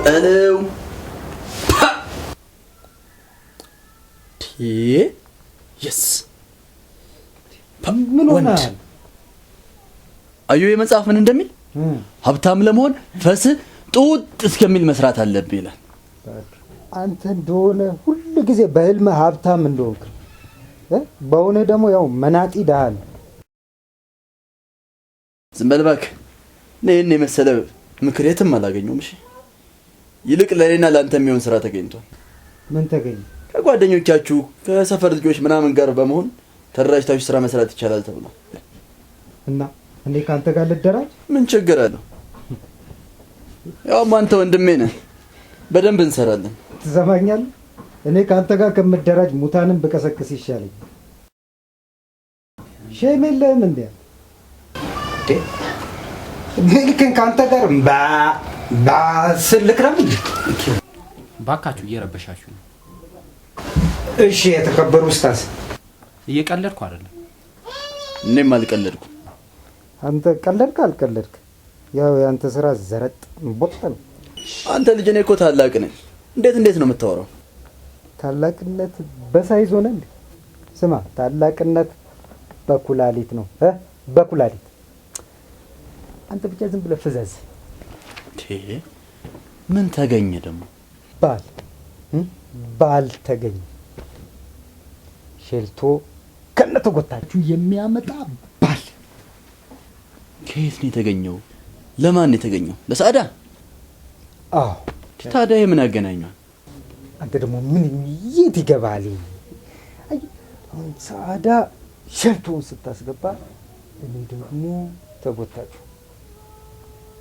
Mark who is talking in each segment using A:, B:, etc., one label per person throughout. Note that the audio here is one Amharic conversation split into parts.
A: Hello. Yes.
B: ምን ሆነ?
A: አዩ የመጽሐፍ ምን እንደሚል ሀብታም ለመሆን ፈስ ጡጥ እስከሚል መስራት አለብህ ይላል።
B: አንተ እንደሆነ ሁሉ ጊዜ በህልም ሀብታም እንደሆንክ በእውነ ደግሞ ያው መናጢ ዳህል።
A: ዝም በል እባክህ። እኔ የመሰለ ምክር የትም አላገኘሁም። እሺ ይልቅ ለኔና ላንተ የሚሆን ስራ ተገኝቷል።
B: ምን ተገኘ?
A: ከጓደኞቻችሁ ከሰፈር ልጆች ምናምን ጋር በመሆን ተደራጅታችሁ ስራ መስራት ይቻላል ተብሏል።
B: እና እኔ ካንተ ጋር ልደራጅ?
A: ምን ችግር አለው? ያው አንተ ወንድሜ ነህ፣ በደንብ እንሰራለን።
B: ትሰማኛለህ? እኔ ካንተ ጋር ከምደራጅ ሙታንን በቀሰቅስ ይሻለኝ። ሼም የለህም እንዴ? ግን ካንተ ጋር ባስልክረም
C: ባካችሁ እየረበሻችሁ ነው።
B: እሺ የተከበሩ ኡስታዝ፣
C: እየቀለድኩ አይደለም።
A: እኔም አልቀለድኩም።
B: አንተ ቀለድክ አልቀለድክ ያው ያንተ ስራ ዘረጥ ቦጠን።
A: አንተ ልጅ ነህ እኮ ታላቅ ነህ። እንዴት ነው የምታወራው?
B: ታላቅነት በሳይዝ ሆነ እንዴ? ስማ ታላቅነት በኩላሊት ነው በኩላሊት። አንተ ብቻ ዝም ብለህ ፍዘዝ።
A: ምን ተገኘ ደግሞ?
B: ባል ተገኘ። ሼልቶ ከነተጎታችሁ የሚያመጣ ባል።
A: ከየት ነው የተገኘው? ለማን ነው የተገኘው? ለሳዳ?
B: አዎ።
A: ታዲያ ምን ያገናኛል?
B: አንተ ደግሞ ምን የት ይገባል? አይ ሳዳ ሼልቶን ስታስገባ እኔ ደግሞ ተጎታችሁ።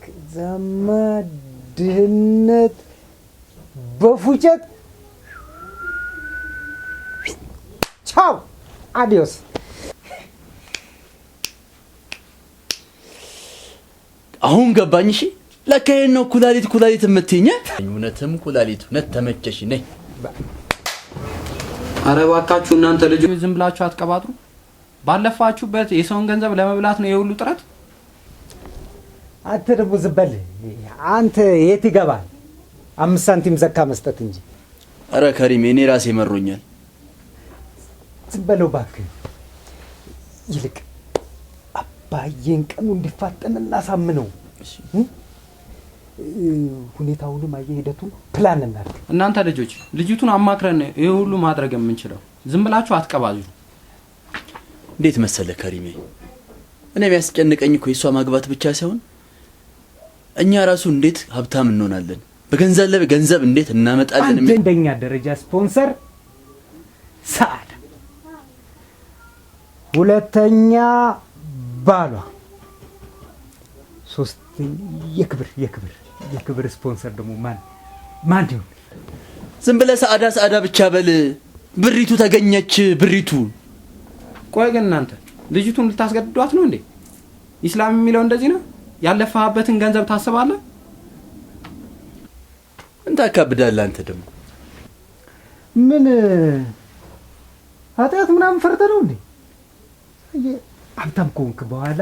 B: ከዛማ ድህነት በፉጨት ቻው አዲዮስ።
A: አሁን ገባኝ። እሺ ለካ ይሄን ነው ኩላሊት የምትይኝ። እውነትም ኩላሊት እውነት ተመቸሽ ነኝ።
C: ኧረ እባካችሁ እናንተ ልጆች ዝም ብላችሁ አትቀባጥሩ። ባለፋችሁበት የሰውን ገንዘብ ለመብላት ነው የሁሉ ጥረት።
B: አንተ ደግሞ ዝበል አንተ የት ይገባል? 5 ሳንቲም ዘካ መስጠት እንጂ።
A: አረ ከሪም እኔ ራሴ መሮኛል።
B: ዝበለው እባክህ። ይልቅ አባዬን ቀኑ እንዲፋጠን እናሳምነው። ሁኔታውንም አየሄደቱን ፕላን እናድርግ።
C: እናንተ ልጆች ልጅቱን አማክረን ይሄ ሁሉ ማድረግ የምንችለው ዝም ብላችሁ አትቀባዙ።
A: እንዴት መሰለ ከሪሜ፣ እኔ የሚያስጨንቀኝ እኮ የሷ ማግባት ብቻ ሳይሆን እኛ ራሱ እንዴት ሀብታም እንሆናለን፣ በገንዘብ እንዴት እናመጣለን።
B: አንደኛ ደረጃ ስፖንሰር ሳዳ፣ ሁለተኛ ባሏ፣ ሶስተኛ የክብር ስፖንሰር ደግሞ ማን ይሁን?
A: ዝም ብለህ ሳዳ ብቻ በል። ብሪቱ ተገኘች። ብሪቱ።
C: ቆይ ግን እናንተ ልጅቱን ልታስገድዷት ነው እንዴ? ኢስላም የሚለው እንደዚህ ነው? ያለፈህበትን ገንዘብ ታስባለህ?
A: እንታ አካብዳለህ አንተ ደግሞ።
B: ምን ኃጢአት ምናምን ፈርተህ ነው እንዴ? ሀብታም ከሆንክ በኋላ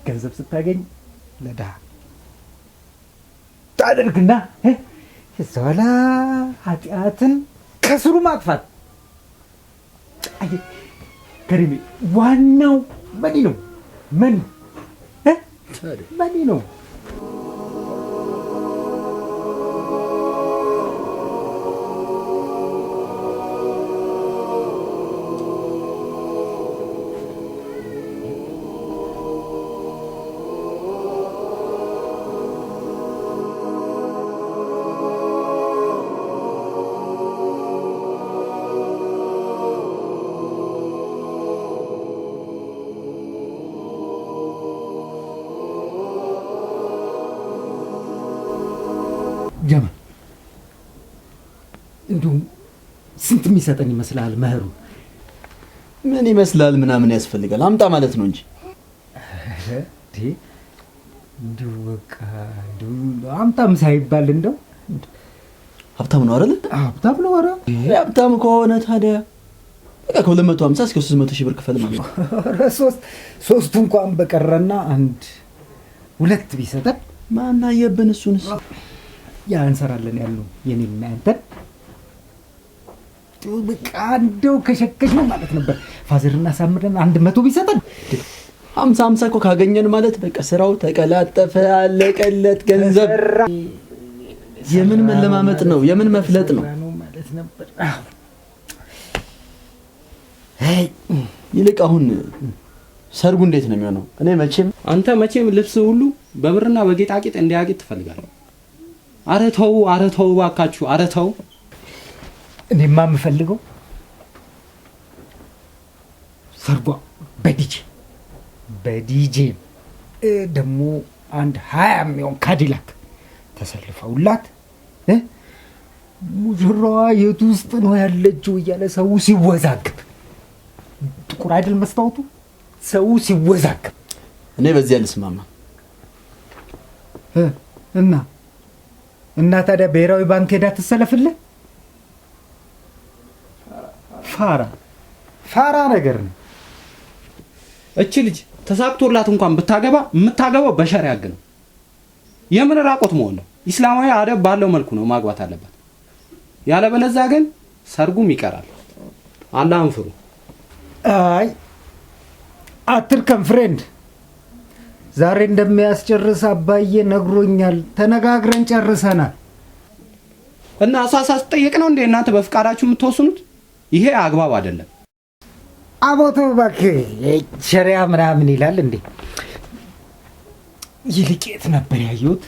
B: ገንዘብ ስታገኝ ለድሃ ታደርግና እዛ በኋላ ኃጢአትን ከስሩ ማጥፋት። ከሪሜ ዋናው መኒ ነው። መኒ ነው። ጀማ እንዲሁም ስንት የሚሰጠን ይመስላል መህሩ?
A: ምን ይመስላል ምናምን ያስፈልጋል? አምጣ ማለት ነው እንጂ
B: እንዲሁ በቃ አምጣም ሳይባል እንደው
A: ሀብታም ነው አይደል?
B: ሀብታም ነው። ኧረ
A: ሀብታም ከሆነ ታዲያ በቃ ከ250 እስከ 300 ሺህ ብር ክፈል ማለት ነው።
B: ኧረ ሶስቱ እንኳን በቀረና አንድ ሁለት ቢሰጠን
A: ማን አየብን? እሱንስ
B: ያ እንሰራለን ያልነው የኔና ያንተን በቃ እንደው ከሸከሽ ነው ማለት ነበር። ፋዘርና ሳምረን 100 ቢሰጠን
A: 50 እኮ ካገኘን ማለት በቃ ስራው ተቀላጠፈ፣ አለቀለት። ገንዘብ የምን መለማመጥ ነው? የምን መፍለጥ ነው
B: ማለት ነበር።
A: ይልቅ አሁን ሰርጉ እንዴት ነው የሚሆነው?
C: አንተ መቼም ልብስ ሁሉ በብርና በጌጣጌጥ እንዲያጌጥ ትፈልጋለህ። ኧረ ተው እባካችሁ፣ ኧረ ተው።
B: እኔማ የምፈልገው ሰርጓ በዲጄ ደግሞ አንድ 20 የሚሆን ካዲላክ ተሰልፈውላት ሙሽራዋ የት ውስጥ ነው ያለችው እያለ ሰው ሲወዛግብ፣ ጥቁር አይደል መስታወቱ፣ ሰው ሲወዛግብ።
A: እኔ በዚህ አልስማማ።
B: እና ታዲያ ብሔራዊ ባንክ ሄዳ ትሰለፍልህ? ፋራ ነገር ነው።
C: እቺ ልጅ ተሳክቶላት እንኳን ብታገባ የምታገባው በሸሪዓ ሕግ ነው። የምን ራቆት መሆን ነው? ኢስላማዊ አደብ ባለው መልኩ ነው ማግባት አለባት። ያለበለዚያ ግን ሰርጉም ይቀራል። አላህን ፍሩ።
B: አይ አትርከም ፍሬንድ፣ ዛሬ እንደሚያስጨርስ አባዬ ነግሮኛል። ተነጋግረን ጨርሰናል።
C: እና እሷ ስትጠየቅ ነው እንዴ እናንተ በፍቃዳችሁ የምትወስኑት? ይሄ አግባብ አይደለም።
B: አቦቶ እባክህ ሸሪዓ ምናምን ይላል እንዴ? ይልቄት ነበር ያየሁት።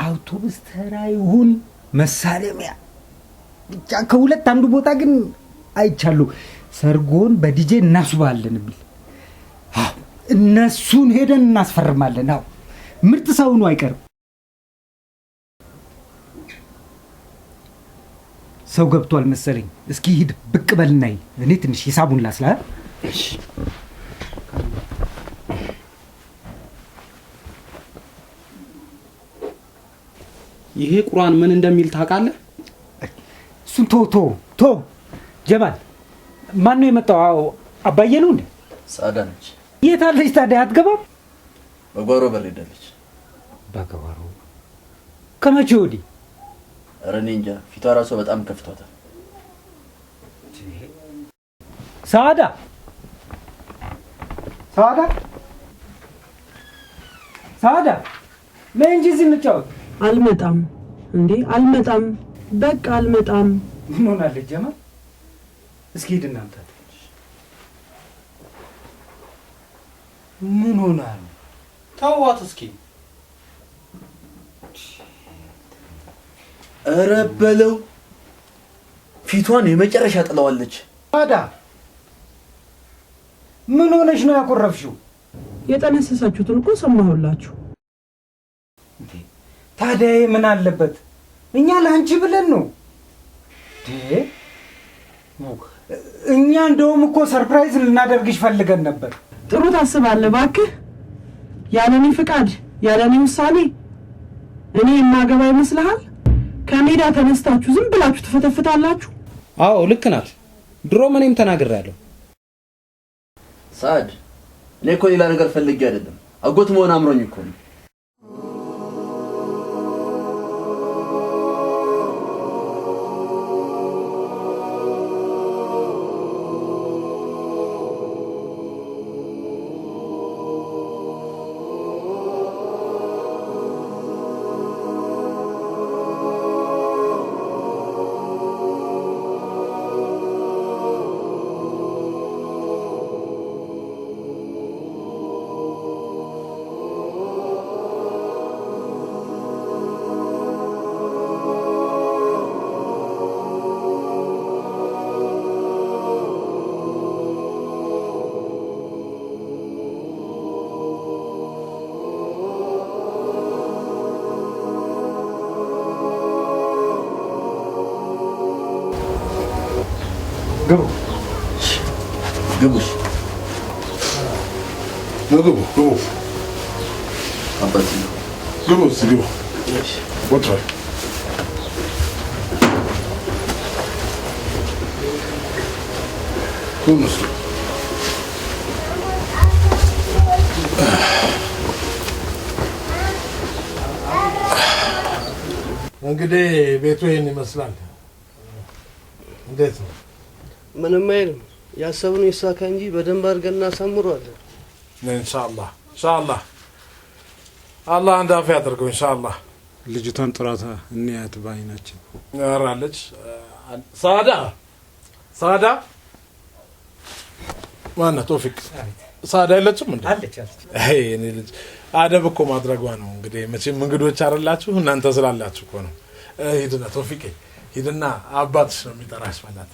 B: አውቶቡስ ተራ ይሁን መሳለሚያ ብቻ ከሁለት አንዱ ቦታ ግን አይቻለሁ። ሰርጎን በዲጄ እናስባለን የሚል እነሱን ሄደን እናስፈርማለን። አዎ ምርጥ ሰው ነው አይቀርም። ሰው ገብቷል መሰለኝ። እስኪ ሂድ ብቅ በልናይ። እኔ ትንሽ ሂሳቡን ላስላ።
A: እሺ
C: ይሄ ቁርአን ምን እንደሚል ታውቃለህ?
B: እሱን ቶ ጀማል፣ ማን ነው የመጣው? አባዬ ነው እንዴ?
A: ሳዳ ነች።
B: የት አለች ታዲያ? አትገባም?
A: በጓሮ በር ሄዳለች።
B: በጓሮ ከመቼ ወዲህ?
A: ኧረ እኔ እንጃ፣ ፊቷ ራሷ በጣም ከፍቷታል።
B: ሳዳ ነይ እንጂ እዚህ እንጫወት።
D: አልመጣም እንዴ? አልመጣም፣ በቃ አልመጣም።
B: ምን ሆናለች ጀማል? እስኪ ሂድ እናንተ። ምን ሆናል?
C: ተዋት እስኪ።
A: ኧረ በለው፣ ፊቷን የመጨረሻ ጥለዋለች።
B: ሳዳ ምን ሆነሽ ነው ያኮረፍሽው?
D: የጠነሰሳችሁትን እኮ ሰማሁላችሁ።
B: ታዲያ ምን አለበት? እኛ ለአንቺ ብለን ነው። እኛ እንደውም እኮ ሰርፕራይዝ ልናደርግሽ ፈልገን ነበር።
D: ጥሩ ታስባለህ እባክህ። ያለኔ ፍቃድ፣ ያለኔ ውሳኔ እኔ የማገባ ይመስልሃል? ከሜዳ ተነስታችሁ ዝም ብላችሁ ትፈተፍታላችሁ።
C: አዎ ልክ ናት። ድሮም እኔም ተናግሬያለሁ።
A: ሳድ፣ እኔ እኮ ሌላ ነገር ፈልጌ አይደለም፣ አጎት መሆን አምሮኝ እኮ ነው።
E: ግቡ
A: ግቡሽ
E: ግቡ ግቡ
A: አባቴ
E: ግቡ ግቡ ወጥራ ኩምስ እንግዲህ ቤቱ ይሄን ይመስላል። እንዴት ነው?
F: ምንም አይልም። ያሰብነው ይሳካ እንጂ በደንብ አድርገን እናሳምረዋለን።
E: ኢንሻአላህ ኢንሻአላህ አላህ እንዳፍ ያድርገው ኢንሻአላህ።
G: ልጅቷን ጥራታ እንያት ባይናችን
E: ያራለች ሳዳ ሳዳ ማን ቶፊክ ሳዳ የለችም እንዴ?
B: አለች አለች።
E: አይ እኔ ልጅ አደብ እኮ ማድረጓ ነው። እንግዲህ መቼም እንግዶች አይደላችሁ እናንተ ስላላችሁ እኮ ነው። ሂድና ቶፊክ ሂድና አባትሽ ነው የሚጠራሽ ማለት።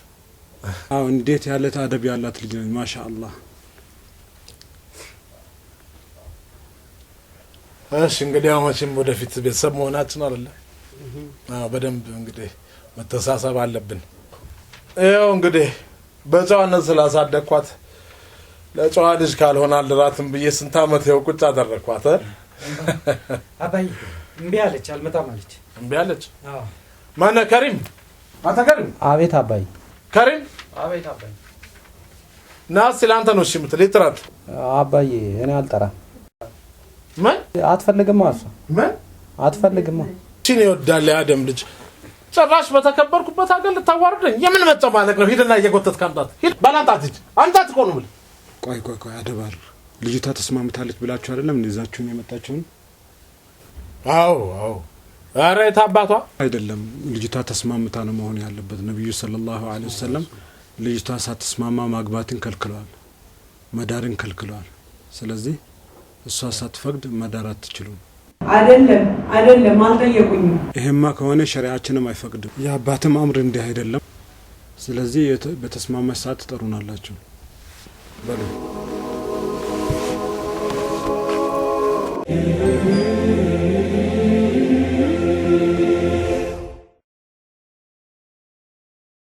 G: አዎ እንዴት ያለ አደብ ያላት ልጅ ነች ማሻአላህ።
E: እሺ እንግዲህ አሁን መቼም ወደፊት ቤተሰብ መሆናችን አይደለ? አዎ በደንብ እንግዲህ መተሳሰብ አለብን። ያው እንግዲህ በጨዋነት ስላሳደግኳት ለጨዋ ልጅ ካልሆነ አልራትም ብዬ ስንት ዓመት ያው ቁጭ አደረኳት።
B: አባይ እምቢ አለች፣ አልመጣም አለች።
E: እምቢ አለች? አዎ። ማነው ከሪም? አንተ ከሪም?
C: አቤት አባይ።
E: ከሪም?
C: አቤት አባይ።
E: ናስ ሲላንተ ነው እሺ የምትል ይጥራት።
C: አባዬ እኔ አልጠራም።
E: ምን
C: አትፈልግም? አሷ
E: ምን
C: አትፈልግም?
E: እቺን ይወዳል ያደም ልጅ ጭራሽ በተከበርኩበት ሀገር ልታዋርደኝ የምን መጨማለቅ ነው? ሂድና እየጎተት ካምጣት ሂድ ባላንጣት ሂድ አንጣት እኮ ነው የምልህ።
G: ቆይ አደባር ልጅቷ ተስማምታለች ብላችሁ አይደለም እንደዛችሁን የመጣችሁን?
E: አዎ ኧረ የታባቷ
G: አይደለም ልጅቷ ተስማምታ ነው መሆን ያለበት። ነብዩ ሰለላሁ ዐለይሂ ወሰለም ልጅቷ ሳትስማማ ማግባትን ከልክለዋል፣ መዳርን ከልክለዋል። ስለዚህ እሷ ሳትፈቅድ መዳር አትችሉም።
D: አይደለም አልጠየቁኝም።
G: ይሄማ ከሆነ ሸሪዓችንም አይፈቅድም። የአባትም አምር እንዲህ አይደለም። ስለዚህ በተስማማች ሰዓት ትጠሩናላችሁ። በሉ